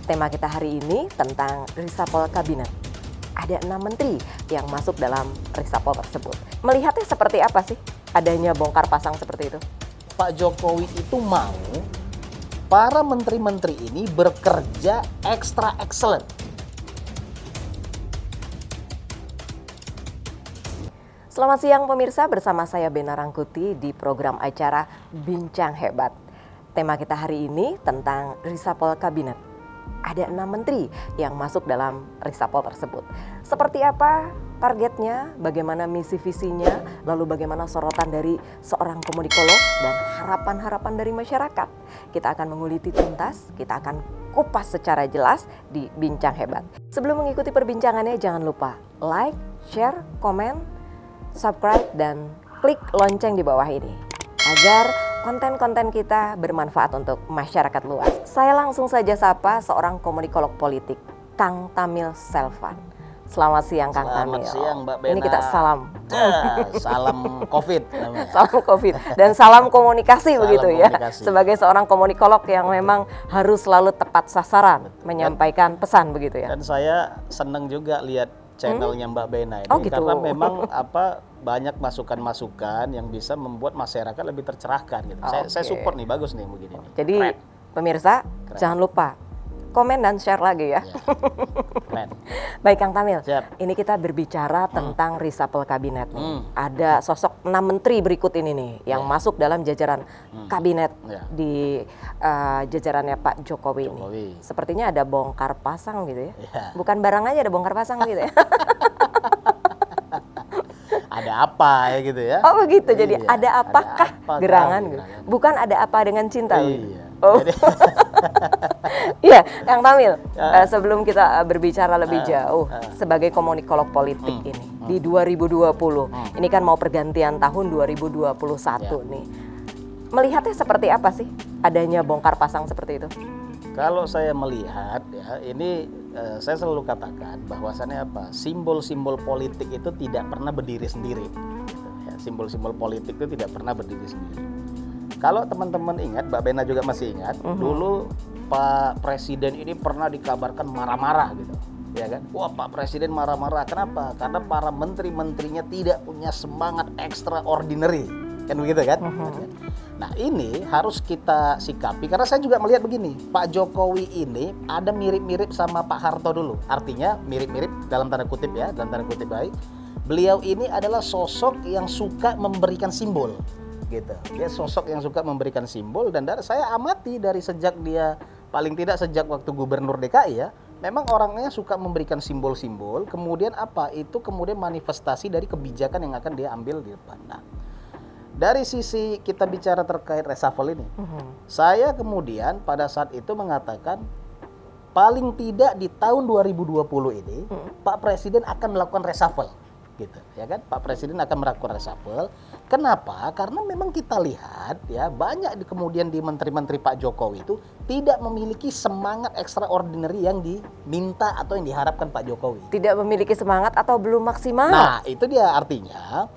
Tema kita hari ini tentang reshuffle kabinet. Ada 6 menteri yang masuk dalam reshuffle tersebut. Melihatnya seperti apa sih adanya bongkar pasang seperti itu? Pak Jokowi itu mau para menteri-menteri ini bekerja extra excellent. Selamat siang pemirsa, bersama saya Bena Rangkuti di program acara Bincang Hebat. Tema kita hari ini tentang reshuffle kabinet. Ada 6 menteri yang masuk dalam reshuffle tersebut. Seperti apa targetnya, bagaimana misi visinya, lalu bagaimana sorotan dari seorang komunikolog dan harapan-harapan dari masyarakat. Kita akan menguliti tuntas, kita akan kupas secara jelas di Bincang Hebat. Sebelum mengikuti perbincangannya, jangan lupa like, share, komen, subscribe, dan klik lonceng di bawah ini agar konten-konten kita bermanfaat untuk masyarakat luas. Saya langsung saja sapa seorang komunikolog politik, Kang Tamil Selvan. Selamat siang Kang Tamil. Selamat siang Mbak Bena. Ini kita salam. Salam COVID namanya. Salam COVID dan salam komunikasi Salam begitu ya. komunikasi. Sebagai seorang komunikolog yang memang harus selalu tepat sasaran menyampaikan pesan begitu ya. Dan saya senang juga lihat channelnya Mbak Bena ini, Oh, gitu. karena memang banyak masukan-masukan yang bisa membuat masyarakat lebih tercerahkan gitu. Saya Oke. support nih, bagus nih begini nih. Jadi Keren. pemirsa Keren. jangan lupa komen dan share lagi ya. Ya. Keren. Baik Kang Tamil, Siap. ini kita berbicara tentang reshuffle kabinet nih. Hmm. Ada sosok 6 menteri berikut ini nih yang masuk dalam jajaran kabinet Ya. di jajarannya Pak Jokowi ini. Jokowi. Sepertinya ada bongkar pasang gitu ya. Ya. Bukan barang aja, ada bongkar pasang gitu ya. Ada apa ya gitu ya? Oh begitu, jadi Iya, ada apakah apakah gerangan gitu. gerangan? Bukan ada apa dengan cinta. gitu. Iya. Oh. Jadi- Iya, Kang Tamil, sebelum kita berbicara lebih jauh sebagai komunikolog politik ini di 2020, ini kan mau pergantian tahun 2021 nih. Melihatnya seperti apa sih adanya bongkar pasang seperti itu? Kalau saya melihat ya, ini saya selalu katakan bahwasannya apa? Simbol-simbol politik itu tidak pernah berdiri sendiri. Gitu, ya. Simbol-simbol politik itu tidak pernah berdiri sendiri. Kalau teman-teman ingat, Mbak Bena juga masih ingat, dulu Pak Presiden ini pernah dikabarkan marah-marah gitu. Ya kan? Wah, Pak Presiden marah-marah. Kenapa? Karena para menteri-menterinya tidak punya semangat extraordinary. Kan begitu kan? Nah, ini harus kita sikapi karena saya juga melihat begini, Pak Jokowi ini ada mirip-mirip sama Pak Harto dulu. Artinya mirip-mirip dalam tanda kutip ya, dalam tanda kutip baik. Beliau ini adalah sosok yang suka memberikan simbol. Gitu. Dia sosok yang suka memberikan simbol dan saya amati dari sejak dia paling tidak sejak waktu gubernur DKI ya, memang orangnya suka memberikan simbol-simbol, kemudian apa? Itu kemudian manifestasi dari kebijakan yang akan dia ambil di depan. Nah, dari sisi kita bicara terkait reshuffle ini, saya kemudian pada saat itu mengatakan paling tidak di tahun 2020 ini Pak Presiden akan melakukan reshuffle. Gitu, ya kan? Pak Presiden akan melakukan reshuffle. Kenapa? Karena memang kita lihat ya banyak kemudian di menteri-menteri Pak Jokowi itu tidak memiliki semangat extraordinary yang diminta atau yang diharapkan Pak Jokowi. Tidak memiliki semangat atau belum maksimal? Nah, itu dia artinya.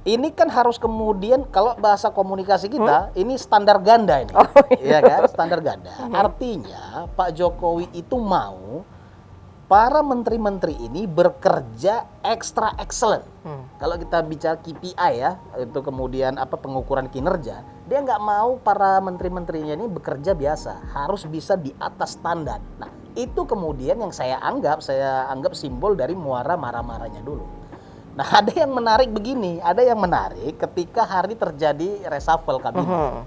Ini kan harus kemudian kalau bahasa komunikasi kita ini standar ganda ini. Oh, iya. Iya kan? Standar ganda. Artinya Pak Jokowi itu mau para menteri-menteri ini bekerja extra excellent. Kalau kita bicara KPI ya, itu kemudian pengukuran kinerja, dia nggak mau para menteri-menterinya ini bekerja biasa, harus bisa di atas standar. Nah, itu kemudian yang saya anggap simbol dari muara marah-marahnya dulu. Nah, ada yang menarik begini, ada yang menarik ketika hari terjadi reshuffle kabinet.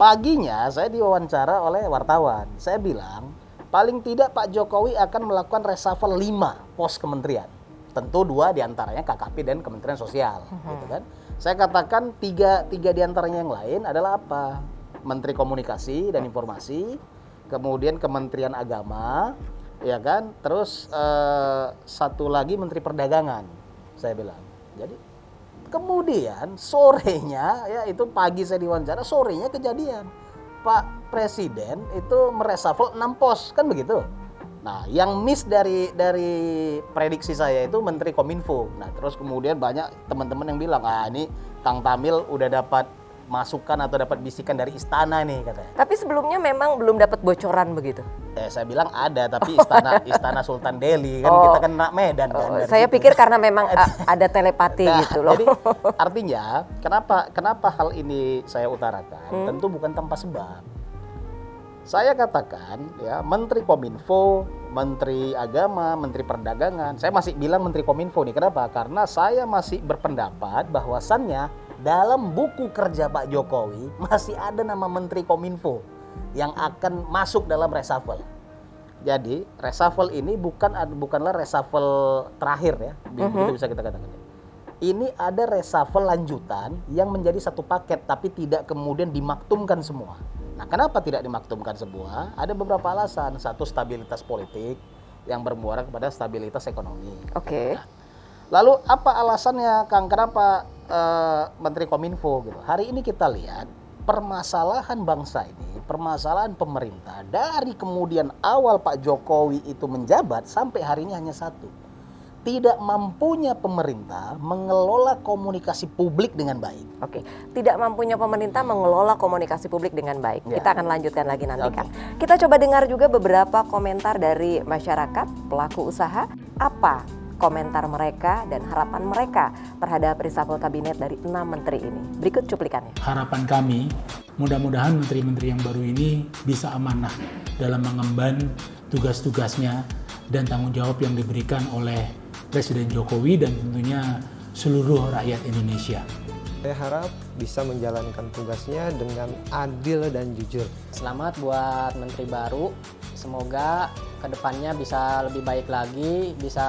Paginya saya diwawancara oleh wartawan, saya bilang, paling tidak Pak Jokowi akan melakukan reshuffle 5 pos kementerian. Tentu 2 diantaranya KKP dan Kementerian Sosial. Gitu kan. Saya katakan 3 diantaranya yang lain adalah apa? Menteri Komunikasi dan Informasi, kemudian Kementerian Agama, ya kan? Terus satu lagi Menteri Perdagangan, saya bilang. Jadi kemudian sorenya, ya itu pagi saya diwawancara, sorenya kejadian. Pak Presiden itu mereshuffle 6 pos, kan begitu. Nah, yang miss dari prediksi saya itu Menteri Kominfo. Nah, terus kemudian banyak teman-teman yang bilang, ini Kang Tamil udah dapat masukan atau dapat bisikan dari istana nih katanya. Tapi sebelumnya memang belum dapat bocoran begitu. Saya bilang ada, tapi istana Sultan Delhi kan, Oh. kita kan anak Medan kan. dari Saya situ. pikir karena memang ada telepati Nah, gitu loh. Jadi artinya kenapa hal ini saya utarakan? Tentu bukan tanpa sebab. Saya katakan ya, Menteri Kominfo, Menteri Agama, Menteri Perdagangan, saya masih bilang Menteri Kominfo nih. Kenapa? Karena saya masih berpendapat bahwasannya dalam buku kerja Pak Jokowi masih ada nama Menteri Kominfo yang akan masuk dalam reshuffle. Jadi reshuffle ini bukanlah reshuffle terakhir ya, begitu bisa kita katakan. Ini ada reshuffle lanjutan yang menjadi satu paket tapi tidak kemudian dimaktumkan semua. Nah, kenapa tidak dimaktumkan semua? Ada beberapa alasan. Satu, stabilitas politik yang bermuara kepada stabilitas ekonomi. Oke. Nah, lalu apa alasannya, Kang? Kenapa Menteri Kominfo gitu? Hari ini kita lihat permasalahan bangsa ini, permasalahan pemerintah dari kemudian awal Pak Jokowi itu menjabat sampai hari ini hanya satu. Tidak mampunya pemerintah mengelola komunikasi publik dengan baik. Oke, tidak mampunya pemerintah mengelola komunikasi publik dengan baik. Ya. Kita akan lanjutkan lagi nanti, Oke. Kang. Kita coba dengar juga beberapa komentar dari masyarakat, pelaku usaha. Apa komentar mereka dan harapan mereka terhadap reshuffle kabinet dari 6 menteri ini? Berikut cuplikannya. Harapan kami, mudah-mudahan menteri-menteri yang baru ini bisa amanah dalam mengemban tugas-tugasnya dan tanggung jawab yang diberikan oleh Presiden Jokowi dan tentunya seluruh rakyat Indonesia. Saya harap bisa menjalankan tugasnya dengan adil dan jujur. Selamat buat Menteri baru. Semoga kedepannya bisa lebih baik lagi, bisa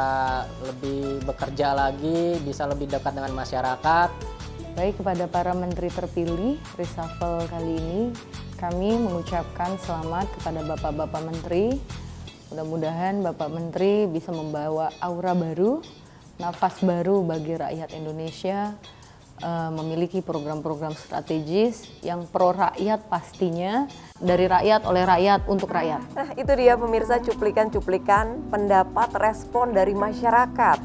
lebih bekerja lagi, bisa lebih dekat dengan masyarakat. Baik, kepada para menteri terpilih reshuffle kali ini, kami mengucapkan selamat kepada Bapak-Bapak Menteri. Mudah-mudahan Bapak Menteri bisa membawa aura baru, nafas baru bagi rakyat Indonesia, memiliki program-program strategis yang pro rakyat pastinya, dari rakyat, oleh rakyat, untuk rakyat. Nah, itu dia pemirsa cuplikan-cuplikan pendapat respon dari masyarakat.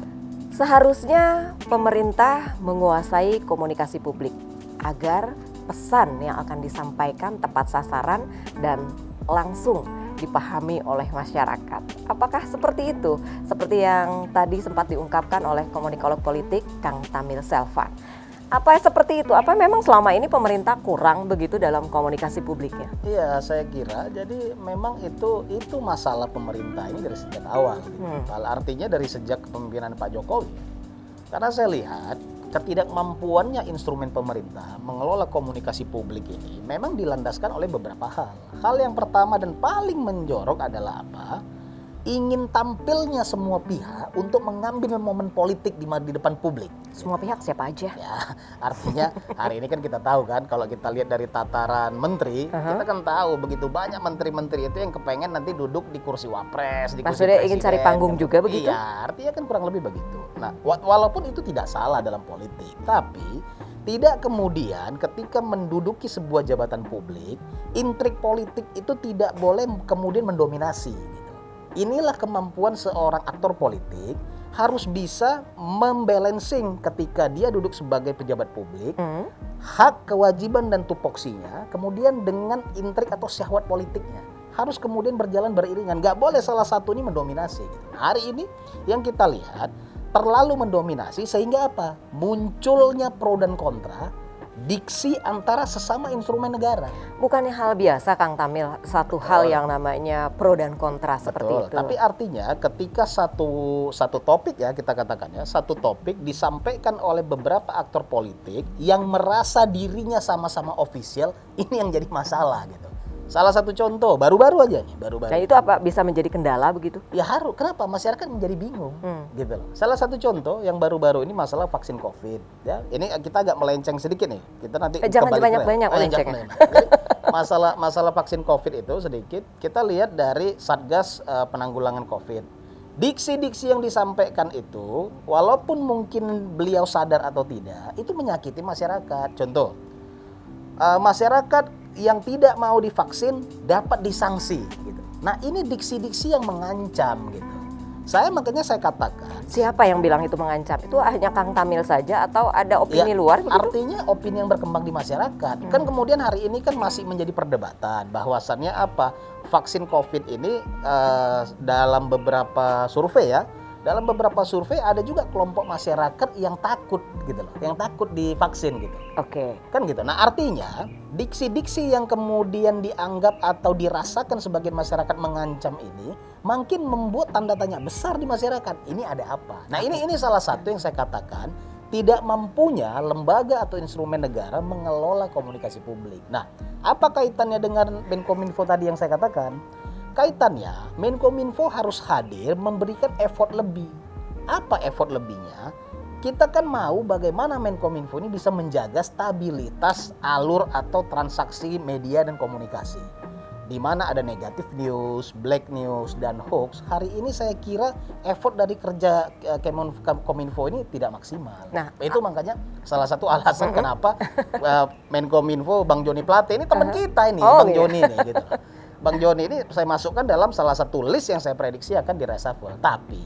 Seharusnya pemerintah menguasai komunikasi publik agar pesan yang akan disampaikan tepat sasaran dan langsung dipahami oleh masyarakat. Apakah seperti itu? Seperti yang tadi sempat diungkapkan oleh komunikolog politik Kang Tamil Selvan. Apa seperti itu? Apa memang selama ini pemerintah kurang begitu dalam komunikasi publiknya? Iya, saya kira jadi memang itu masalah pemerintah ini dari sejak awal. Gitu. Artinya dari sejak kepemimpinan Pak Jokowi. Karena saya lihat ketidakmampuannya instrumen pemerintah mengelola komunikasi publik ini memang dilandaskan oleh beberapa hal. Hal yang pertama dan paling menjorok adalah apa? Ingin tampilnya semua pihak untuk mengambil momen politik di depan publik. Semua pihak siapa aja? Ya, artinya hari ini kan kita tahu kan, kalau kita lihat dari tataran menteri, kita kan tahu begitu banyak menteri-menteri itu yang kepengen nanti duduk di kursi wapres, di kursi Maksudnya presiden. ingin cari panggung juga begitu? Iya, artinya kan kurang lebih begitu. Nah, walaupun itu tidak salah dalam politik, tapi tidak kemudian ketika menduduki sebuah jabatan publik, intrik politik itu tidak boleh kemudian mendominasi. Gitu. Inilah kemampuan seorang aktor politik harus bisa membalancing ketika dia duduk sebagai pejabat publik, hak, kewajiban dan tupoksinya, kemudian dengan intrik atau syahwat politiknya. Harus kemudian berjalan beriringan, nggak boleh salah satu ini mendominasi. Gitu. Nah, hari ini yang kita lihat terlalu mendominasi sehingga apa? Munculnya pro dan kontra, diksi antara sesama instrumen negara. Bukannya hal biasa, Kang Tamil, satu hal yang namanya pro dan kontra seperti Betul. itu. Tapi artinya ketika satu topik ya kita katakan ya, satu topik disampaikan oleh beberapa aktor politik yang merasa dirinya sama-sama official, ini yang jadi masalah gitu. Salah satu contoh baru-baru aja nih, baru-baru. Nah, itu apa bisa menjadi kendala begitu? Ya harus, kenapa? Masyarakat menjadi bingung gitu loh. Salah satu contoh yang baru-baru ini masalah vaksin COVID ya. Ini kita agak melenceng sedikit nih. Kita nanti Jangan kembali banyak-banyak ke- melencengnya. Jadi, masalah vaksin COVID itu sedikit kita lihat dari Satgas penanggulangan COVID. Diksi-diksi yang disampaikan itu walaupun mungkin beliau sadar atau tidak, itu menyakiti masyarakat. Contoh, masyarakat yang tidak mau divaksin dapat disanksi gitu. Nah, ini diksi-diksi yang mengancam gitu. Saya makanya saya katakan, Siapa yang bilang itu mengancam? Itu hanya Kang Tamil saja atau ada opini luar begitu? artinya opini yang berkembang di masyarakat. Kan kemudian hari ini kan masih menjadi perdebatan bahwasannya apa? Vaksin COVID ini dalam beberapa survei ya, dalam beberapa survei ada juga kelompok masyarakat yang takut gitu loh, yang takut divaksin gitu. Oke. Kan gitu. Nah, artinya diksi-diksi yang kemudian dianggap atau dirasakan sebagian masyarakat mengancam ini makin membuat tanda tanya besar di masyarakat. Ini ada apa? Nah, ini salah satu yang saya katakan tidak mampunya lembaga atau instrumen negara mengelola komunikasi publik. Nah, apa kaitannya dengan Menkominfo tadi yang saya katakan? Kaitannya, Menkominfo harus hadir memberikan effort lebih. Apa effort lebihnya? Kita kan mau bagaimana Menkominfo ini bisa menjaga stabilitas alur atau transaksi media dan komunikasi. Di mana ada negatif news, black news, dan hoax. Hari ini saya kira effort dari kerja Kominfo ini tidak maksimal. Nah, itu makanya salah satu alasan kenapa Menkominfo Bang Joni Plate ini teman kita ini, Oh, Bang iya. Joni ini gitu. Bang Joni ini saya masukkan dalam salah satu list yang saya prediksi akan di reshuffle. Tapi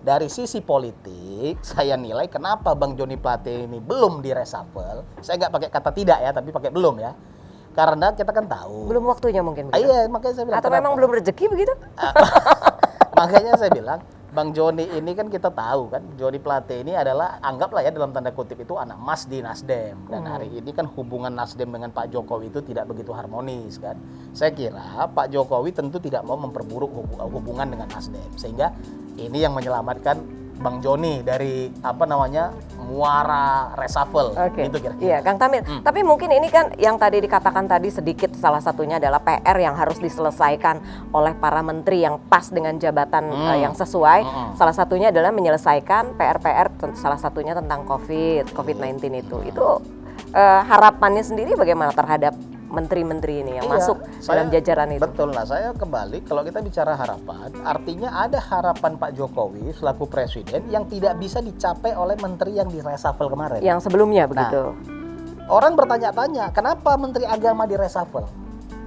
dari sisi politik saya nilai kenapa Bang Joni Plate ini belum di reshuffle. Saya nggak pakai kata tidak ya, tapi pakai belum ya. Karena kita kan tahu. Belum waktunya mungkin begitu? Iya, makanya saya bilang. Atau kenapa? memang belum rezeki begitu? Makanya saya bilang Bang Joni ini kan kita tahu kan, Joni Plate ini adalah anggaplah ya dalam tanda kutip itu anak emas di Nasdem. Dan hari ini kan hubungan Nasdem dengan Pak Jokowi itu tidak begitu harmonis kan. Saya kira Pak Jokowi tentu tidak mau memperburuk hubungan dengan Nasdem. Sehingga ini yang menyelamatkan Bang Joni dari muara reshuffle Oke. gitu kira-kira. Iya, Kang Tamil. Tapi mungkin ini kan yang tadi dikatakan tadi sedikit salah satunya adalah PR yang harus diselesaikan oleh para menteri yang pas dengan jabatan yang sesuai. Salah satunya adalah menyelesaikan PR-PR salah satunya tentang COVID-19 itu. Itu harapannya sendiri bagaimana terhadap menteri-menteri ini yang Iya, masuk dalam jajaran itu? Betul lah, saya kembali kalau kita bicara harapan, artinya ada harapan Pak Jokowi selaku presiden yang tidak bisa dicapai oleh menteri yang di reshuffle kemarin. Yang sebelumnya begitu. Orang bertanya-tanya, kenapa menteri agama di reshuffle?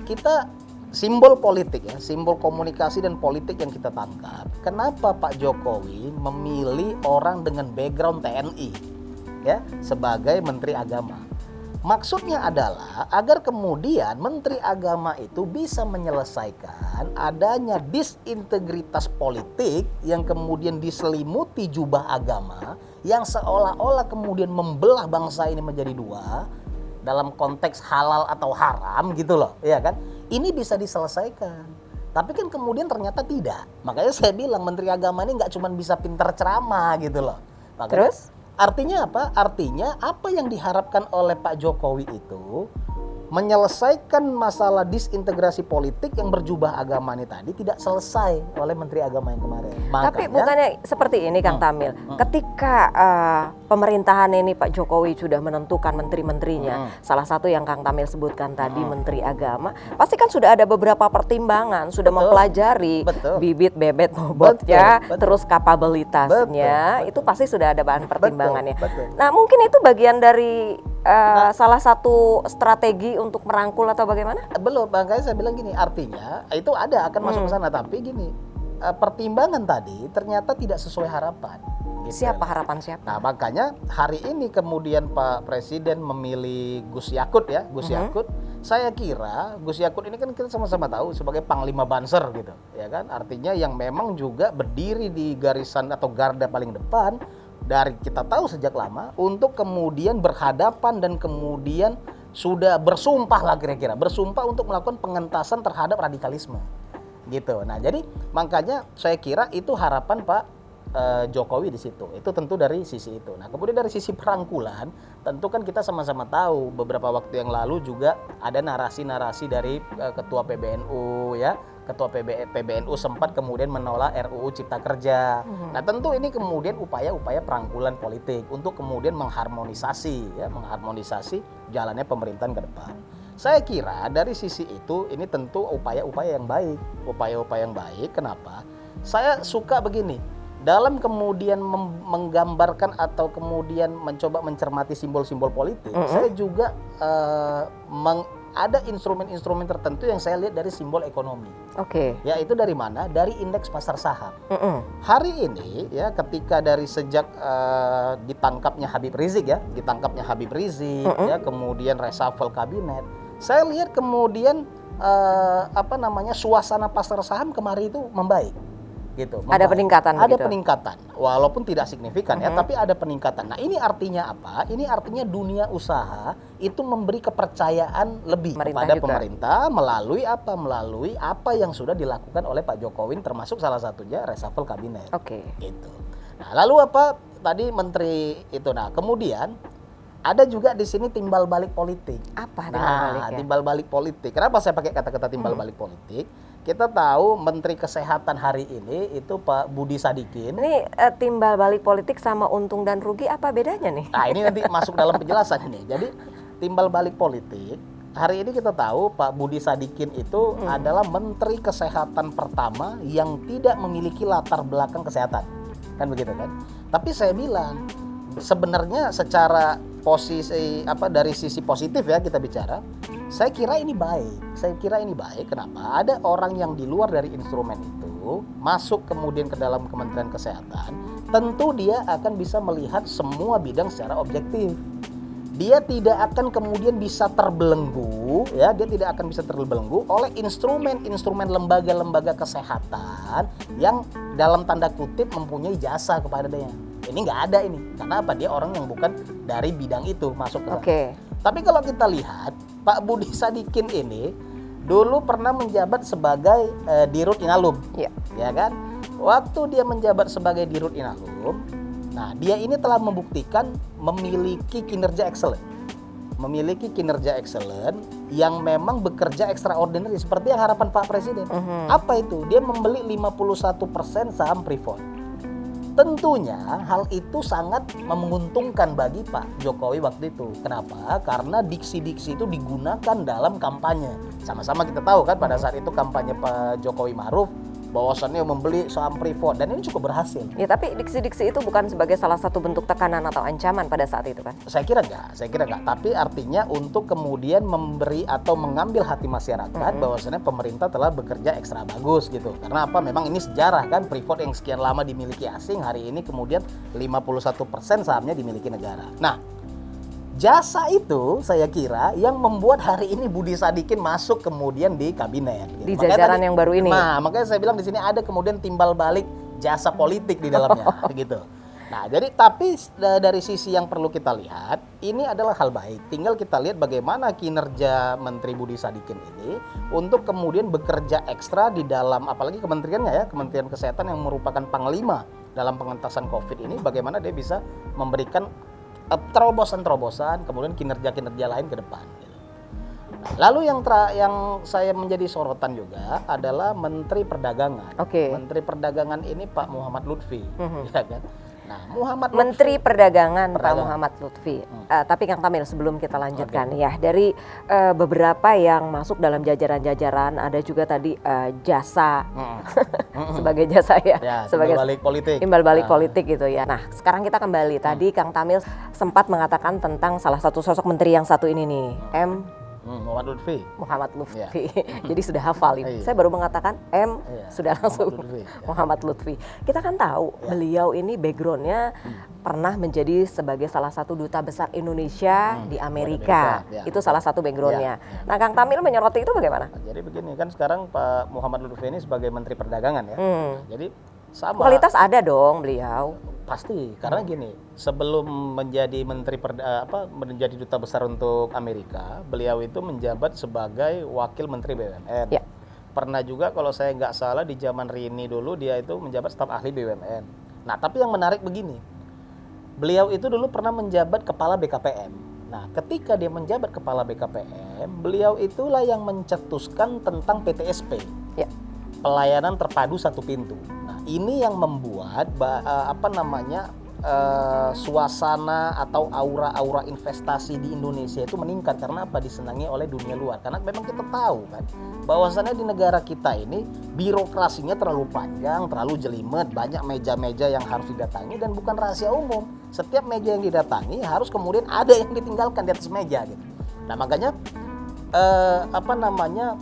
Kita simbol politik ya, simbol komunikasi dan politik yang kita tangkap. Kenapa Pak Jokowi memilih orang dengan background TNI ya sebagai menteri agama? Maksudnya adalah agar kemudian Menteri Agama itu bisa menyelesaikan adanya disintegritas politik yang kemudian diselimuti jubah agama yang seolah-olah kemudian membelah bangsa ini menjadi dua dalam konteks halal atau haram gitu loh, ya kan? Ini bisa diselesaikan. Tapi kan kemudian ternyata tidak. Makanya saya bilang Menteri Agama ini nggak cuma bisa pintar ceramah gitu loh. Makanya, Terus? Artinya apa? Artinya apa yang diharapkan oleh Pak Jokowi itu menyelesaikan masalah disintegrasi politik yang berjubah agama ini tadi tidak selesai oleh Menteri Agama yang kemarin. Tapi bukannya seperti ini Kang Tamil, ketika pemerintahan ini Pak Jokowi sudah menentukan menteri-menterinya, salah satu yang Kang Tamil sebutkan tadi Menteri Agama, pasti kan sudah ada beberapa pertimbangan, sudah mempelajari bibit bebet bobotnya, terus kapabilitasnya, itu pasti sudah ada bahan pertimbangannya. Nah mungkin itu bagian dari salah satu strategi untuk merangkul atau bagaimana? Belum, makanya saya bilang gini, artinya itu ada akan masuk ke sana, tapi gini, pertimbangan tadi ternyata tidak sesuai harapan. Gitu. Siapa harapan siapa? Nah makanya hari ini kemudian Pak Presiden memilih Gus Yakut ya, Gus Yakut. Saya kira Gus Yakut ini kan kita sama-sama tahu sebagai Panglima Banser gitu, ya kan? Artinya yang memang juga berdiri di garisan atau garda paling depan dari kita tahu sejak lama untuk kemudian berhadapan dan kemudian sudah bersumpah lah kira-kira, bersumpah untuk melakukan pengentasan terhadap radikalisme gitu. Nah jadi makanya saya kira itu harapan Pak Jokowi di situ. Itu tentu dari sisi itu. Nah kemudian dari sisi perangkulan tentu kan kita sama-sama tahu beberapa waktu yang lalu juga ada narasi-narasi dari Ketua PBNU ya. Ketua PBNU sempat kemudian menolak RUU Cipta Kerja. Nah tentu ini kemudian upaya-upaya perangkulan politik untuk kemudian mengharmonisasi jalannya pemerintahan ke depan. Saya kira dari sisi itu ini tentu upaya-upaya yang baik. Kenapa? Saya suka begini. Dalam kemudian menggambarkan atau kemudian mencoba mencermati simbol-simbol politik, saya juga ada instrumen-instrumen tertentu yang saya lihat dari simbol ekonomi. Oke. Yaitu dari mana? Dari indeks pasar saham. Mm-mm. Hari ini ya ketika dari sejak ditangkapnya Habib Rizik ya, ya kemudian reshuffle kabinet, saya lihat kemudian suasana pasar saham kemarin itu membaik. Gitu. Ada peningkatan Ada begitu? peningkatan, walaupun tidak signifikan ya, tapi ada peningkatan. Nah, ini artinya apa? Ini artinya dunia usaha itu memberi kepercayaan lebih kepada pemerintah melalui apa? Melalui apa yang sudah dilakukan oleh Pak Jokowi, termasuk salah satunya reshuffle kabinet. Oke. Gitu. Nah, lalu apa tadi menteri itu? Nah, kemudian ada juga di sini timbal balik politik. Apa timbal baliknya? Timbal balik politik. Kenapa saya pakai kata-kata timbal balik politik? Kita tahu Menteri Kesehatan hari ini itu Pak Budi Sadikin. Ini timbal balik politik sama untung dan rugi apa bedanya nih? Nah, ini nanti masuk dalam penjelasan ini. Jadi timbal balik politik, hari ini kita tahu Pak Budi Sadikin itu adalah Menteri Kesehatan pertama yang tidak memiliki latar belakang kesehatan. Kan begitu kan? Tapi saya bilang sebenarnya secara posisi dari sisi positif ya kita bicara, saya kira ini baik. Kenapa? Ada orang yang di luar dari instrumen itu masuk kemudian ke dalam Kementerian Kesehatan, tentu dia akan bisa melihat semua bidang secara objektif. Dia tidak akan kemudian bisa terbelenggu oleh instrumen lembaga-lembaga kesehatan yang dalam tanda kutip mempunyai jasa kepada dia. Ini nggak ada ini. Karena apa? Dia orang yang bukan dari bidang itu masuk ke sana. Oke. Tapi kalau kita lihat, Pak Budi Sadikin ini dulu pernah menjabat sebagai Dirut Inalum. Iya. Ya kan? Waktu dia menjabat sebagai Dirut Inalum, nah dia ini telah membuktikan memiliki kinerja excellent. Yang memang bekerja extraordinary seperti yang harapan Pak Presiden. Apa itu? Dia membeli 51% saham Freeport. Tentunya hal itu sangat menguntungkan bagi Pak Jokowi waktu itu. Kenapa? Karena diksi-diksi itu digunakan dalam kampanye. Sama-sama kita tahu kan pada saat itu kampanye Pak Jokowi Ma'ruf bahwasannya membeli saham Freeport dan ini cukup berhasil. Ya, tapi diksi-diksi itu bukan sebagai salah satu bentuk tekanan atau ancaman pada saat itu kan? Saya kira enggak. Tapi artinya untuk kemudian memberi atau mengambil hati masyarakat bahwasannya pemerintah telah bekerja ekstra bagus gitu. Karena apa? Memang ini sejarah kan, Freeport yang sekian lama dimiliki asing, hari ini kemudian 51% sahamnya dimiliki negara. Nah, jasa itu saya kira yang membuat hari ini Budi Sadikin masuk kemudian di kabinet. Di jajaran yang baru ini. Nah, makanya saya bilang di sini ada kemudian timbal balik jasa politik di dalamnya, gitu. Nah, jadi tapi dari sisi yang perlu kita lihat, ini adalah hal baik. Tinggal kita lihat bagaimana kinerja Menteri Budi Sadikin ini untuk kemudian bekerja ekstra di dalam, apalagi kementeriannya ya, Kementerian Kesehatan yang merupakan panglima dalam pengentasan COVID ini, bagaimana dia bisa memberikan terobosan-terobosan, kemudian kinerja-kinerja lain ke depan. Lalu yang saya menjadi sorotan juga adalah Menteri Perdagangan. Oke. Menteri Perdagangan ini Pak Muhammad Lutfi, ya kan? Nah, Menteri Perdagangan Pak Muhammad Lutfi. Tapi Kang Tamil, sebelum kita lanjutkan ya, dari beberapa yang masuk dalam jajaran-jajaran, ada juga tadi jasa sebagai jasa ya, sebagai timbal balik politik gitu ya. Nah, sekarang kita kembali. Tadi Kang Tamil sempat mengatakan tentang salah satu sosok menteri yang satu ini nih, Muhammad Lutfi. Jadi sudah hafal ini. Saya baru mengatakan sudah langsung Muhammad Lutfi. Kita kan tahu beliau ini backgroundnya pernah menjadi sebagai salah satu duta besar Indonesia di Amerika. Itu salah satu backgroundnya. Nah, Kang Tamil menyoroti itu bagaimana? Jadi begini kan, sekarang Pak Muhammad Lutfi ini sebagai Menteri Perdagangan ya. Jadi sama. Kualitas ada dong beliau. Pasti, karena gini, sebelum menjadi menjadi duta besar untuk Amerika, beliau itu menjabat sebagai wakil menteri BUMN. Ya. Pernah juga kalau saya nggak salah di zaman Rini dulu dia itu menjabat staf ahli BUMN. Nah, tapi yang menarik begini, beliau itu dulu pernah menjabat kepala BKPM. Nah, ketika dia menjabat kepala BKPM, beliau itulah yang mencetuskan tentang PTSP. Ya. Pelayanan terpadu satu pintu. Nah, ini yang membuat suasana atau aura-aura investasi di Indonesia itu meningkat. Karena apa? Disenangi oleh dunia luar. Karena memang kita tahu kan, bahwasannya di negara kita ini birokrasinya terlalu panjang, terlalu jelimet, banyak meja-meja yang harus didatangi dan bukan rahasia umum. Setiap meja yang didatangi harus kemudian ada yang ditinggalkan di atas meja gitu. Nah, makanya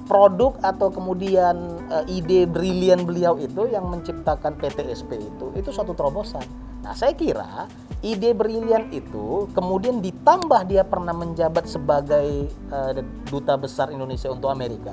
produk atau kemudian ide brilian beliau itu yang menciptakan PTSP itu suatu terobosan. Nah, saya kira ide brilian itu kemudian ditambah dia pernah menjabat sebagai duta besar Indonesia untuk Amerika.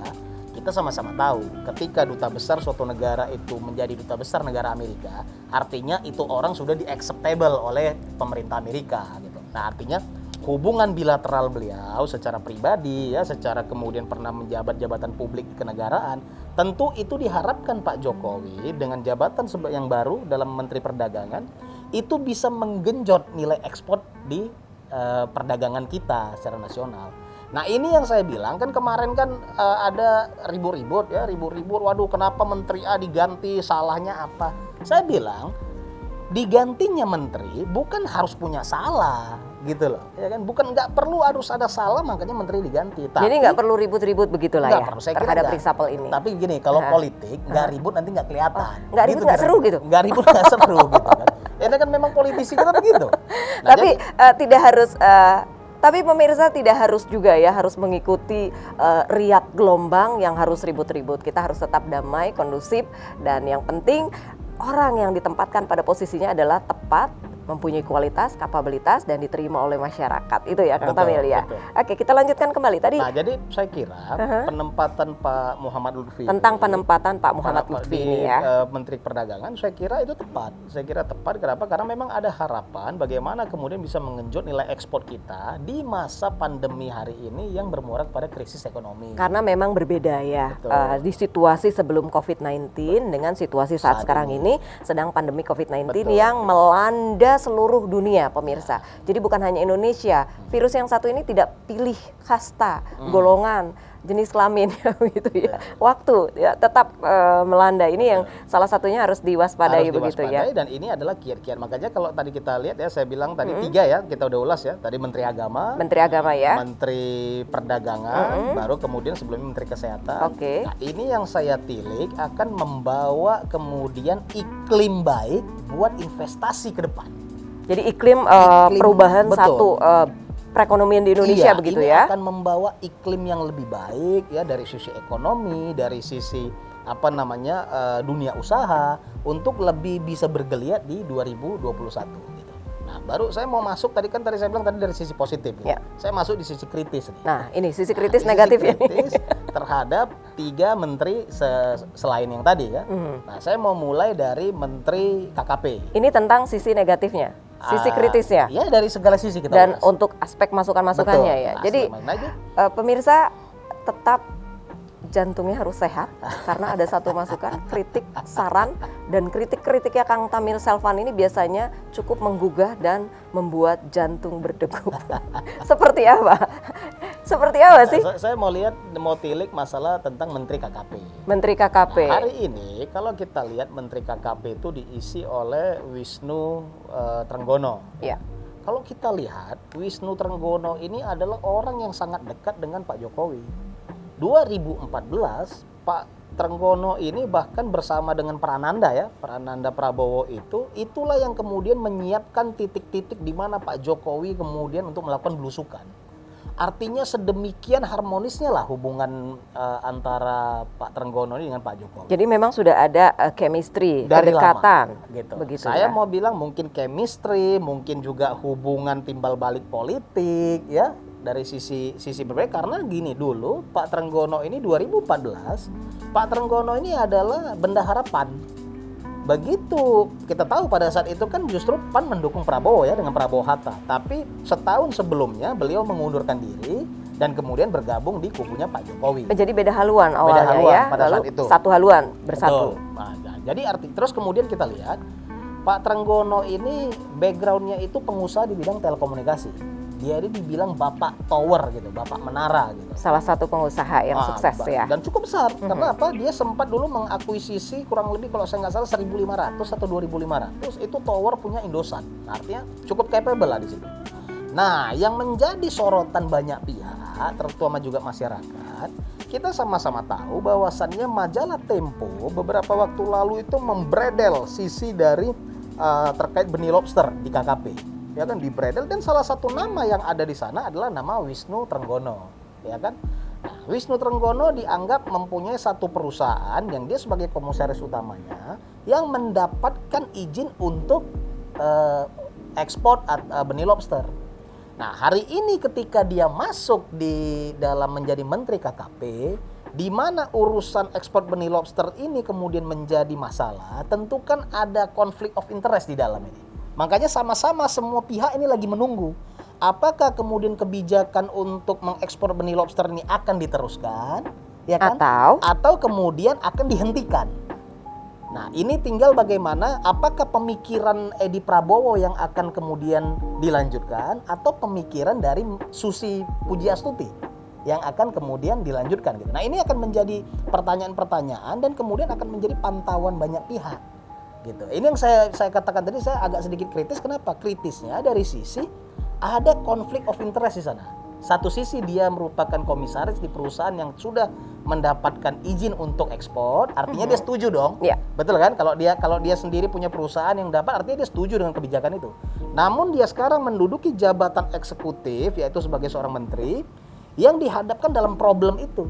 Kita sama-sama tahu ketika duta besar suatu negara itu menjadi duta besar negara Amerika, artinya itu orang sudah di-acceptable oleh pemerintah Amerika gitu. Nah, artinya hubungan bilateral beliau secara pribadi ya, secara kemudian pernah menjabat jabatan publik kenegaraan, tentu itu diharapkan Pak Jokowi dengan jabatan yang baru dalam Menteri Perdagangan itu bisa menggenjot nilai ekspor di perdagangan kita secara nasional. Nah, ini yang saya bilang kan kemarin kan ada ribut-ribut, waduh kenapa Menteri A diganti, salahnya apa? Saya bilang digantinya menteri bukan harus punya salah gitu loh, ya kan? Bukan nggak perlu harus ada salah makanya menteri diganti. Jadi nggak perlu ribut-ribut begitulah ya perlu, terhadap reshuffle ini. Tapi gini, kalau politik nggak ribut nanti nggak kelihatan. Nggak ribut nggak seru gitu? Nggak ribut nggak seru gitu kan? Ini kan memang politisi kita begitu. Nah, Tapi tidak harus. Tapi pemirsa tidak harus juga ya harus mengikuti riak gelombang yang harus ribut-ribut. Kita harus tetap damai, kondusif, dan yang penting orang yang ditempatkan pada posisinya adalah tepat, mempunyai kualitas, kapabilitas, dan diterima oleh masyarakat. Itu ya Kang Tamil ya. Betul. Oke, kita lanjutkan kembali tadi. Nah, jadi saya kira penempatan Pak Muhammad Lutfi Tentang penempatan Pak Muhammad Lutfi ini ya. Menteri Perdagangan, saya kira itu tepat. Saya kira tepat. Kenapa? Karena memang ada harapan bagaimana kemudian bisa mengenjot nilai ekspor kita di masa pandemi hari ini yang bermuara pada krisis ekonomi. Karena memang berbeda ya di situasi sebelum COVID-19 dengan situasi saat sekarang ini sedang pandemi COVID-19 yang melanda seluruh dunia pemirsa. Jadi bukan hanya Indonesia, virus yang satu ini tidak pilih kasta, golongan, jenis kelamin gitu ya. Waktu ya tetap melanda. Ini yang salah satunya harus diwaspadai begitu ya. Dan ini adalah kiat-kiat. Makanya kalau tadi kita lihat ya, saya bilang tadi 3 ya, kita udah ulas ya. Tadi Menteri Agama ya, Menteri Perdagangan, baru kemudian sebelumnya Menteri Kesehatan. Oke. Nah, ini yang saya tilik akan membawa kemudian iklim baik buat investasi ke depan. Jadi iklim perubahan betul. Perekonomian di Indonesia begitu ini ya. akan membawa iklim yang lebih baik ya dari sisi ekonomi, dari sisi dunia usaha untuk lebih bisa bergeliat di 2021 gitu. Nah, baru saya mau masuk tadi saya bilang tadi dari sisi positif ya. Saya masuk di sisi kritis nih. Nah, ini sisi kritis negatif kritis terhadap 3 menteri selain yang tadi ya. Nah, saya mau mulai dari Menteri KKP. Ini tentang sisi negatifnya, sisi kritisnya. Ya, dari segala sisi kita Dan bahas. untuk aspek masukan-masukannya ya. Nah, jadi pemirsa tetap jantungnya harus sehat karena ada satu masukan, kritik, saran, dan kritik-kritiknya Kang Tamil Selvan ini biasanya cukup menggugah dan membuat jantung berdegup. Seperti apa? Seperti apa sih? Saya mau tilik masalah tentang Menteri KKP. Menteri KKP. Nah, hari ini kalau kita lihat Menteri KKP itu diisi oleh Wisnu Trenggono. Ya. Kalau kita lihat Wisnu Trenggono ini adalah orang yang sangat dekat dengan Pak Jokowi. 2014 Pak Trenggono ini bahkan bersama dengan Prananda Prabowo itulah yang kemudian menyiapkan titik-titik di mana Pak Jokowi kemudian untuk melakukan belusukan. Artinya sedemikian harmonisnya lah hubungan antara Pak Trenggono ini dengan Pak Jokowi. Jadi memang sudah ada chemistry, dari kedekatan. lama, gitu. Begitu Saya ya. mau bilang mungkin chemistry, mungkin juga hubungan timbal balik politik ya. Dari sisi berbeda karena gini dulu Pak Trenggono ini 2014 Pak Trenggono ini adalah bendahara PAN. Begitu kita tahu pada saat itu kan justru PAN mendukung Prabowo ya dengan Prabowo Hatta. Tapi setahun sebelumnya beliau mengundurkan diri dan kemudian bergabung di kubunya Pak Jokowi. Jadi beda haluan awalnya ya. pada Lalu saat itu. satu haluan bersatu. Nah, jadi terus kemudian kita lihat Pak Trenggono ini backgroundnya itu pengusaha di bidang telekomunikasi. Dia ini dibilang bapak tower gitu, bapak menara gitu. Salah satu pengusaha yang sukses ya. Dan cukup besar. Karena apa? Dia sempat dulu mengakuisisi kurang lebih kalau saya nggak salah 1.500 atau 2.500 itu tower punya Indosat. Artinya cukup capable lah di situ. Nah, yang menjadi sorotan banyak pihak, terutama juga masyarakat, kita sama-sama tahu bahwasannya majalah Tempo beberapa waktu lalu itu membredel sisi dari terkait benih lobster di KKP. Ya kan, di bredel, dan salah satu nama yang ada di sana adalah nama Wisnu Trenggono, ya kan. Nah, Wisnu Trenggono dianggap mempunyai satu perusahaan yang dia sebagai komisaris utamanya yang mendapatkan izin untuk ekspor benih lobster. Nah, hari ini ketika dia masuk di dalam menjadi Menteri KKP, di mana urusan ekspor benih lobster ini kemudian menjadi masalah, tentu kan ada konflik of interest di dalam ini. Makanya sama-sama semua pihak ini lagi menunggu. Apakah kemudian kebijakan untuk mengekspor benih lobster ini akan diteruskan, ya kan? Atau kemudian akan dihentikan. Nah, ini tinggal bagaimana, apakah pemikiran Edi Prabowo yang akan kemudian dilanjutkan atau pemikiran dari Susi Pujiastuti yang akan kemudian dilanjutkan gitu. Nah, ini akan menjadi pertanyaan-pertanyaan dan kemudian akan menjadi pantauan banyak pihak gitu. Ini yang saya katakan tadi, saya agak sedikit kritis. Kenapa? Kritisnya dari sisi ada konflik of interest di sana. Satu sisi dia merupakan komisaris di perusahaan yang sudah mendapatkan izin untuk ekspor, artinya dia setuju dong. Yeah. Betul kan? Kalau dia sendiri punya perusahaan yang dapat, artinya dia setuju dengan kebijakan itu. Namun dia sekarang menduduki jabatan eksekutif, yaitu sebagai seorang menteri yang dihadapkan dalam problem itu.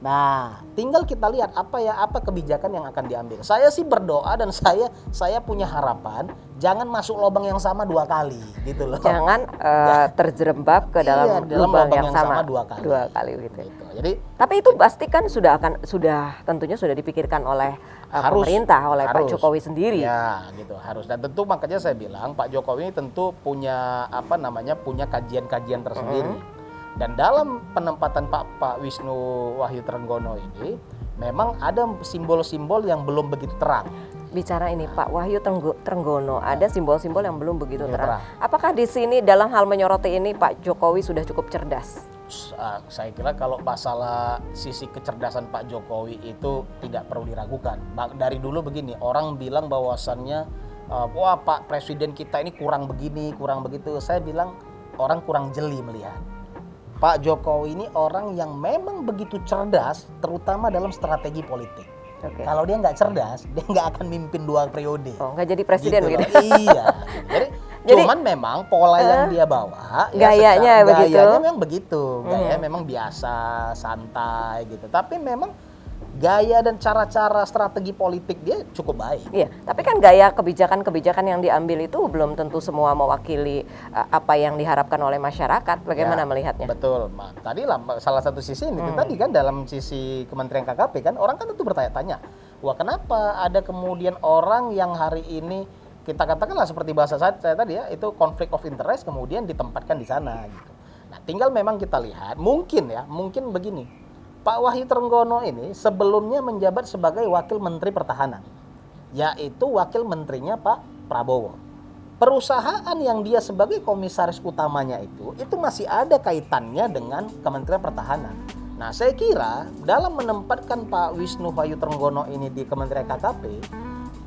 Nah, tinggal kita lihat apa kebijakan yang akan diambil. Saya sih berdoa dan saya punya harapan jangan masuk lubang yang sama 2 kali gitu loh. Jangan terjerembab ke dalam lubang yang sama 2 kali gitu. Jadi, tapi itu pasti kan tentunya sudah dipikirkan oleh pemerintah, oleh Pak Jokowi sendiri. Ya, gitu, harus. Dan tentu makanya saya bilang Pak Jokowi ini tentu punya punya kajian-kajian tersendiri. Dan dalam penempatan Pak Wisnu Wahyu Trenggono ini memang ada simbol-simbol yang belum begitu terang. Bicara ini Pak Wahyu Trenggono, ada simbol-simbol yang belum begitu terang. Apakah di sini dalam hal menyoroti ini Pak Jokowi sudah cukup cerdas? Saya kira kalau masalah sisi kecerdasan Pak Jokowi itu tidak perlu diragukan. Dari dulu begini, orang bilang bahwasannya wah Pak Presiden kita ini kurang begini, kurang begitu. Saya bilang orang kurang jeli melihat. Pak Jokowi ini orang yang memang begitu cerdas, terutama dalam strategi politik. Okay. Kalau dia nggak cerdas, dia nggak akan mimpin 2 periode. Oh, nggak jadi presiden gitu? Iya. Jadi cuman memang pola yang dia bawa, gayanya memang begitu. Gaya memang biasa, santai gitu. Tapi memang gaya dan cara-cara strategi politik dia cukup baik. Iya, tapi kan gaya kebijakan-kebijakan yang diambil itu belum tentu semua mewakili apa yang diharapkan oleh masyarakat. Bagaimana melihatnya? Betul, tadi salah satu sisi ini tadi kan dalam sisi Kementerian KKP kan orang kan tentu bertanya-tanya, wah kenapa ada kemudian orang yang hari ini kita katakanlah seperti bahasa saya tadi ya, itu konflik of interest kemudian ditempatkan di sana gitu. Nah, tinggal memang kita lihat mungkin begini. Pak Wahyu Trenggono ini sebelumnya menjabat sebagai Wakil Menteri Pertahanan, yaitu wakil menterinya Pak Prabowo. Perusahaan yang dia sebagai komisaris utamanya itu masih ada kaitannya dengan Kementerian Pertahanan. Nah, saya kira dalam menempatkan Pak Wisnu Wahyu Trenggono ini di Kementerian KKP,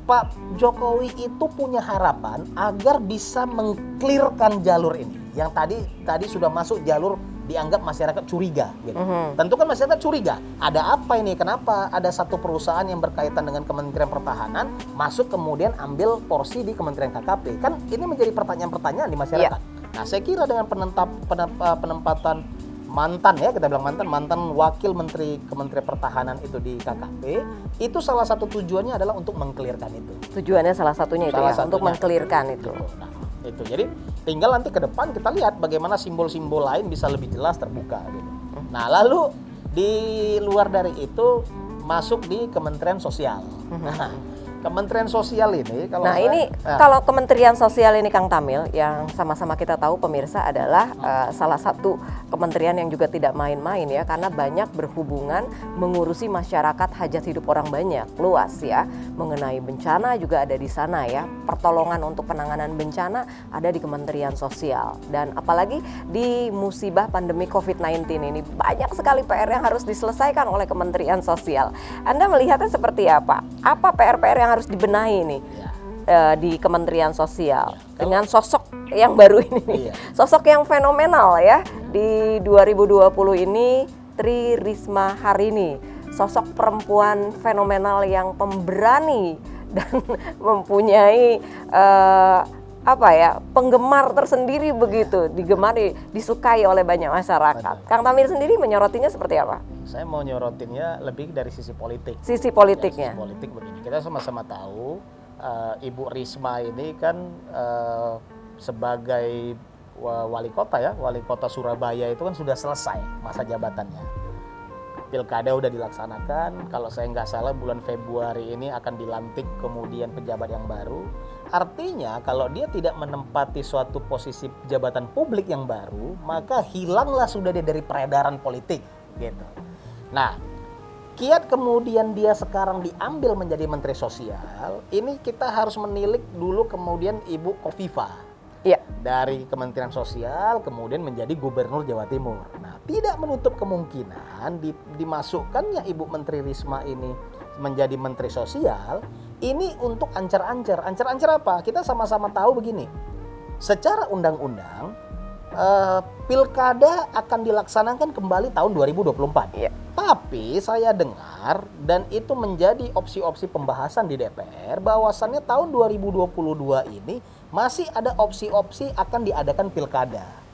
Pak Jokowi itu punya harapan agar bisa mengklirkan jalur ini. Yang tadi sudah masuk jalur dianggap masyarakat curiga gitu. Tentu kan masyarakat curiga, ada apa ini, kenapa ada satu perusahaan yang berkaitan dengan Kementerian Pertahanan masuk kemudian ambil porsi di Kementerian KKP. Kan ini menjadi pertanyaan-pertanyaan di masyarakat. Nah, saya kira dengan penempatan mantan wakil menteri Kementerian Pertahanan itu di KKP, itu salah satu tujuannya adalah untuk mengklirkan itu. Tujuannya salah satunya itu untuk mengklirkan itu. Nah, itu. Jadi tinggal nanti ke depan kita lihat bagaimana simbol-simbol lain bisa lebih jelas terbuka gitu. Nah, lalu di luar dari itu masuk di Kementerian Sosial. Nah, Kementerian Sosial ini kalau Kementerian Sosial ini Kang Tamil, yang sama-sama kita tahu pemirsa adalah salah satu kementerian yang juga tidak main-main ya, karena banyak berhubungan mengurusi masyarakat, hajat hidup orang banyak, luas ya. Mengenai bencana juga ada di sana ya. Pertolongan untuk penanganan bencana ada di Kementerian Sosial. Dan apalagi di musibah pandemi COVID-19 ini banyak sekali PR yang harus diselesaikan oleh Kementerian Sosial. Anda melihatnya seperti apa? Apa PR-PR yang harus dibenahi nih di Kementerian Sosial dengan sosok yang baru ini, sosok yang fenomenal ya di 2020 ini, Tri Risma Harini, sosok perempuan fenomenal yang pemberani dan mempunyai penggemar tersendiri begitu, digemari, disukai oleh banyak masyarakat. Betul. Kang Tamil sendiri menyorotinya seperti apa? Saya mau nyorotinnya lebih dari sisi politik. Sisi politiknya. Sisi politik begini, kita sama-sama tahu Ibu Risma ini kan sebagai wali kota ya, wali kota Surabaya itu kan sudah selesai masa jabatannya. Pilkada udah dilaksanakan, kalau saya nggak salah bulan Februari ini akan dilantik kemudian pejabat yang baru. Artinya kalau dia tidak menempati suatu posisi jabatan publik yang baru, maka hilanglah sudah dia dari peredaran politik gitu. Nah, kiat kemudian dia sekarang diambil menjadi Menteri Sosial, ini kita harus menilik dulu kemudian Ibu Khofifah. Iya. Dari Kementerian Sosial kemudian menjadi Gubernur Jawa Timur. Nah, tidak menutup kemungkinan dimasukkannya Ibu Menteri Risma ini menjadi Menteri Sosial ini untuk ancar-ancar. Ancar-ancar apa? Kita sama-sama tahu begini. Secara undang-undang pilkada akan dilaksanakan kembali tahun 2024. Iya. Tapi saya dengar dan itu menjadi opsi-opsi pembahasan di DPR bahwasannya tahun 2022 ini masih ada opsi-opsi akan diadakan pilkada.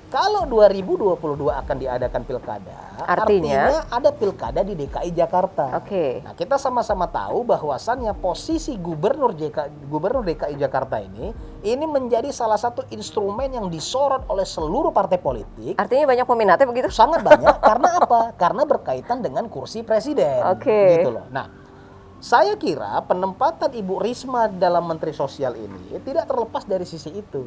Kalau 2022 akan diadakan pilkada, artinya ada pilkada di DKI Jakarta. Oke. Nah, kita sama-sama tahu bahwasannya posisi Gubernur DKI Jakarta ini menjadi salah satu instrumen yang disorot oleh seluruh partai politik. Artinya banyak peminatnya begitu? Sangat banyak. Karena apa? Karena berkaitan dengan kursi presiden. Oke. Gitu loh. Nah, saya kira penempatan Ibu Risma dalam Menteri Sosial ini tidak terlepas dari sisi itu.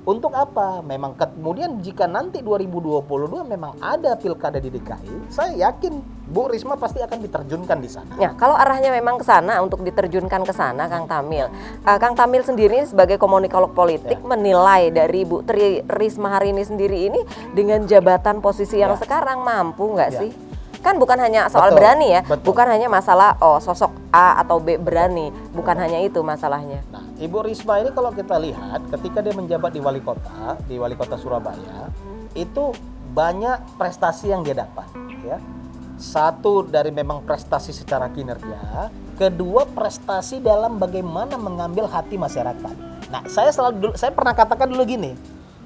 Untuk apa? Memang kemudian jika nanti 2022 memang ada pilkada di DKI, saya yakin Bu Risma pasti akan diterjunkan di sana. Ya, kalau arahnya memang ke sana untuk diterjunkan ke sana, Kang Tamil. Kang Tamil sendiri sebagai komunikolog politik menilai dari Bu Tri Risma hari ini sendiri ini dengan jabatan posisi yang sekarang mampu nggak sih? Kan bukan hanya soal berani ya, bukan hanya masalah sosok A atau B berani, bukan hanya itu masalahnya. Nah, Ibu Risma ini kalau kita lihat ketika dia menjabat di wali kota Surabaya, itu banyak prestasi yang dia dapat, ya. Satu dari memang prestasi secara kinerja, kedua prestasi dalam bagaimana mengambil hati masyarakat. Nah, saya pernah katakan dulu gini,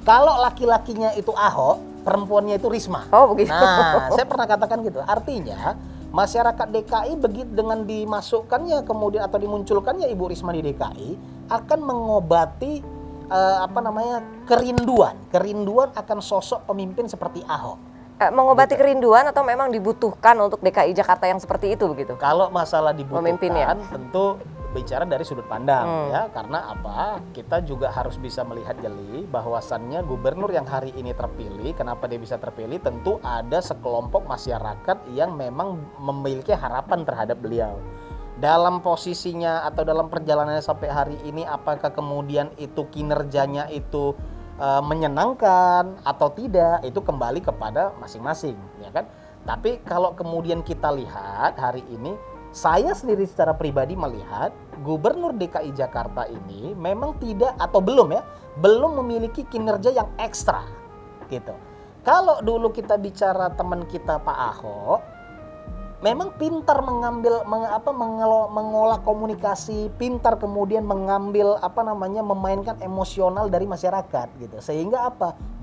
kalau laki-lakinya itu Ahok, perempuannya itu Risma. Oh begitu. Nah, saya pernah katakan gitu. Artinya masyarakat DKI begitu dengan dimasukkannya kemudian atau dimunculkannya Ibu Risma di DKI akan mengobati kerinduan akan sosok pemimpin seperti Ahok. Mengobati kerinduan atau memang dibutuhkan untuk DKI Jakarta yang seperti itu begitu? Kalau masalah dibutuhkan, Pemimpinnya. tentu bicara dari sudut pandang ya, karena apa? Kita juga harus bisa melihat jeli bahwasannya gubernur yang hari ini terpilih, kenapa dia bisa terpilih? Tentu ada sekelompok masyarakat yang memang memiliki harapan terhadap beliau. Dalam posisinya atau dalam perjalanannya sampai hari ini, apakah kemudian itu kinerjanya itu menyenangkan atau tidak, itu kembali kepada masing-masing, ya kan? Tapi kalau kemudian kita lihat hari ini, saya sendiri secara pribadi melihat Gubernur DKI Jakarta ini memang tidak atau belum memiliki kinerja yang ekstra gitu. Kalau dulu kita bicara teman kita Pak Ahok, memang pintar mengolah komunikasi, pintar kemudian memainkan emosional dari masyarakat gitu. Sehingga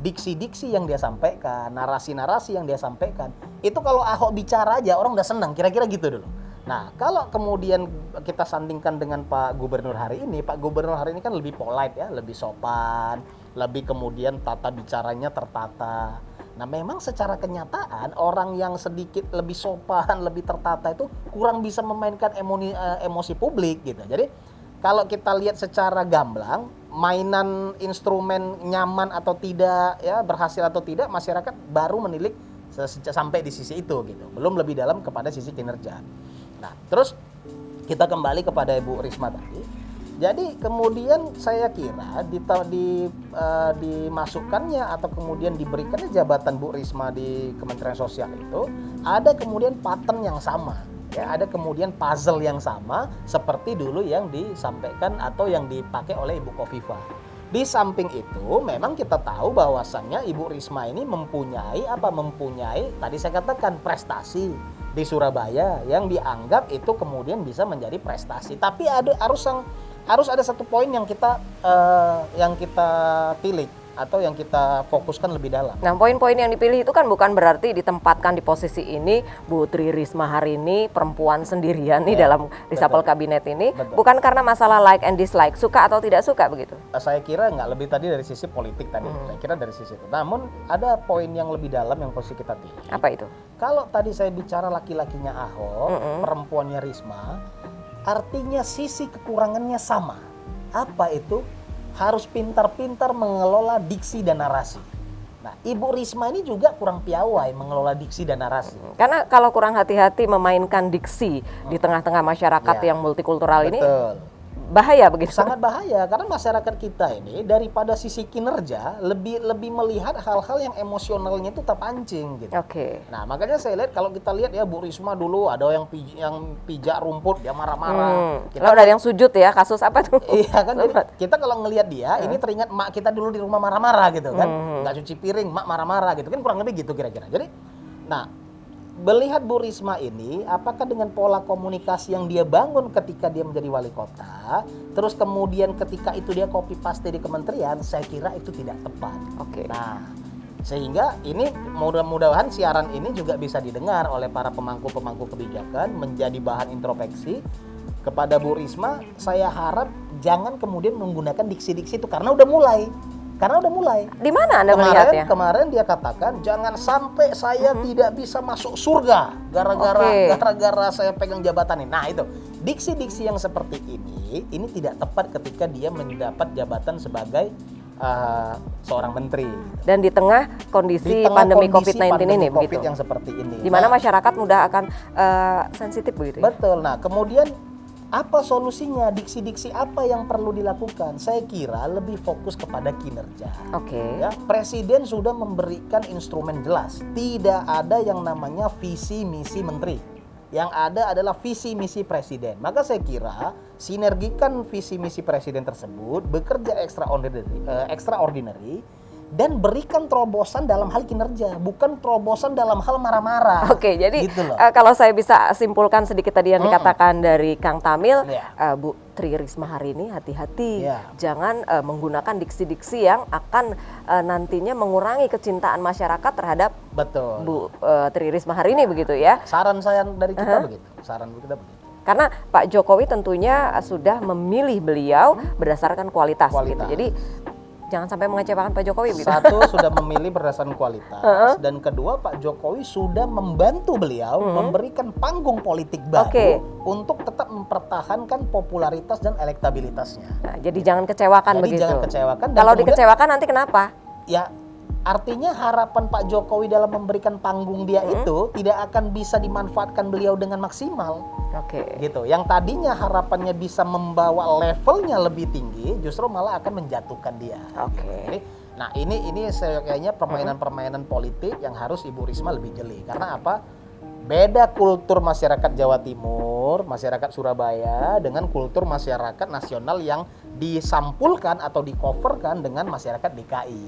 diksi-diksi yang dia sampaikan, narasi-narasi yang dia sampaikan, itu kalau Ahok bicara aja orang udah senang, kira-kira gitu dulu. Nah, kalau kemudian kita sandingkan dengan Pak Gubernur hari ini kan lebih polite ya, lebih sopan, lebih kemudian tata bicaranya tertata. Nah, memang secara kenyataan orang yang sedikit lebih sopan, lebih tertata itu kurang bisa memainkan emosi publik gitu. Jadi, kalau kita lihat secara gamblang, mainan instrumen nyaman atau tidak ya, berhasil atau tidak, masyarakat baru menilik sampai di sisi itu gitu. Belum lebih dalam kepada sisi kinerja. Nah, terus kita kembali kepada Ibu Risma tadi. Jadi kemudian saya kira dimasukkannya atau kemudian diberikannya jabatan Bu Risma di Kementerian Sosial itu ada kemudian pattern yang sama, ya, ada kemudian puzzle yang sama seperti dulu yang disampaikan atau yang dipakai oleh Ibu Khofifah. Di samping itu memang kita tahu bahwasannya Ibu Risma ini mempunyai tadi saya katakan prestasi di Surabaya yang dianggap itu kemudian bisa menjadi prestasi. Tapi ada harus ada satu poin yang kita pilih atau yang kita fokuskan lebih dalam. Nah, poin-poin yang dipilih itu kan bukan berarti ditempatkan di posisi ini Bu Tri Risma hari ini perempuan sendirian nih dalam reshuffle kabinet ini. Betul. Bukan karena masalah like and dislike, suka atau tidak suka begitu. Saya kira nggak lebih tadi dari sisi politik tadi. Saya kira dari sisi itu. Namun ada poin yang lebih dalam yang posisi kita pilih. Apa itu? Kalau tadi saya bicara laki-lakinya Ahok, perempuannya Risma, artinya sisi kekurangannya sama. Apa itu? Harus pintar-pintar mengelola diksi dan narasi. Nah, Ibu Risma ini juga kurang piawai mengelola diksi dan narasi. Karena kalau kurang hati-hati memainkan diksi di tengah-tengah masyarakat Ya. yang multikultural ini Betul. bahaya begitu. Sangat bahaya karena masyarakat kita ini daripada sisi kinerja lebih melihat hal-hal yang emosionalnya itu terpancing gitu. Oke. Nah, makanya saya lihat kalau kita lihat ya Bu Risma dulu ada yang pijak rumput dia marah-marah. Lalu ada yang sujud ya, kasus apa tuh? Iya kan, jadi kita kalau ngelihat dia ini teringat mak kita dulu di rumah marah-marah gitu kan, nggak cuci piring, mak marah-marah gitu kan, kurang lebih gitu kira-kira. Jadi, nah melihat Bu Risma ini, apakah dengan pola komunikasi yang dia bangun ketika dia menjadi wali kota, terus kemudian ketika itu dia copy paste di kementerian, saya kira itu tidak tepat. Oke. Nah, sehingga ini mudah-mudahan siaran ini juga bisa didengar oleh para pemangku-pemangku kebijakan, menjadi bahan introspeksi kepada Bu Risma. Saya harap jangan kemudian menggunakan diksi-diksi itu karena udah mulai. Di mana Anda melihatnya? Kemarin dia katakan jangan sampai saya tidak bisa masuk surga gara-gara saya pegang jabatan ini. Nah, itu diksi-diksi yang seperti ini tidak tepat ketika dia mendapat jabatan sebagai seorang menteri. Dan di tengah kondisi Di tengah pandemi kondisi COVID-19 ini pandemi COVID begitu. yang seperti ini. Di mana masyarakat mudah akan sensitif begitu ya. Betul. Nah, kemudian apa solusinya? Diksi-diksi apa yang perlu dilakukan? Saya kira lebih fokus kepada kinerja. Oke. Ya, Presiden sudah memberikan instrumen jelas. Tidak ada yang namanya visi misi menteri. Yang ada adalah visi misi presiden. Maka saya kira sinergikan visi misi presiden tersebut, bekerja extraordinary dan berikan terobosan dalam hal kinerja, bukan terobosan dalam hal marah-marah. Oke, jadi gitu loh. kalau saya bisa simpulkan sedikit tadi yang dikatakan dari Kang Tamil, Iya. Bu Tri Risma hari ini hati-hati, Iya. jangan menggunakan diksi-diksi yang akan nantinya mengurangi kecintaan masyarakat terhadap Betul. Bu Tri Risma hari ini begitu ya. Saran saya dari kita begitu. Saran kita begitu. Karena Pak Jokowi tentunya sudah memilih beliau berdasarkan kualitas. Kualitas. Gitu. Jadi jangan sampai mengecewakan Pak Jokowi gitu. Satu, sudah memilih berdasarkan kualitas, dan kedua, Pak Jokowi sudah membantu beliau memberikan panggung politik baru untuk tetap mempertahankan popularitas dan elektabilitasnya. Nah, jadi jangan kecewakan Jadi begitu. jangan kecewakan. Dan Kalau kemudian, dikecewakan nanti kenapa? ya artinya harapan Pak Jokowi dalam memberikan panggung dia itu tidak akan bisa dimanfaatkan beliau dengan maksimal. Oke. Gitu. Yang tadinya harapannya bisa membawa levelnya lebih tinggi, justru malah akan menjatuhkan dia. Oke. Jadi, nah ini saya kayaknya permainan-permainan politik yang harus Ibu Risma lebih jeli. Karena apa? Beda kultur masyarakat Jawa Timur, masyarakat Surabaya dengan kultur masyarakat nasional yang disampulkan atau di-coverkan dengan masyarakat DKI.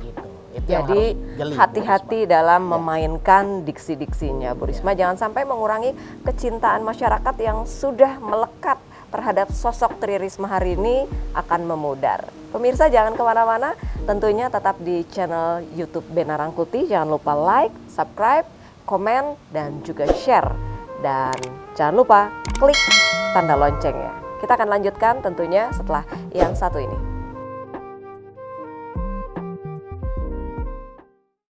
Gitu. Itu yang Jadi harus jeli, Bu hati-hati Risma. dalam memainkan diksi-diksinya Bu Risma. Jangan sampai mengurangi kecintaan masyarakat yang sudah melekat terhadap sosok Tri Risma hari ini akan memudar. Pemirsa jangan kemana-mana, tentunya tetap di channel YouTube Bena Rangkuti. Jangan lupa like, subscribe, komen, dan juga share. Dan jangan lupa klik tanda loncengnya. Kita akan lanjutkan tentunya setelah yang satu ini.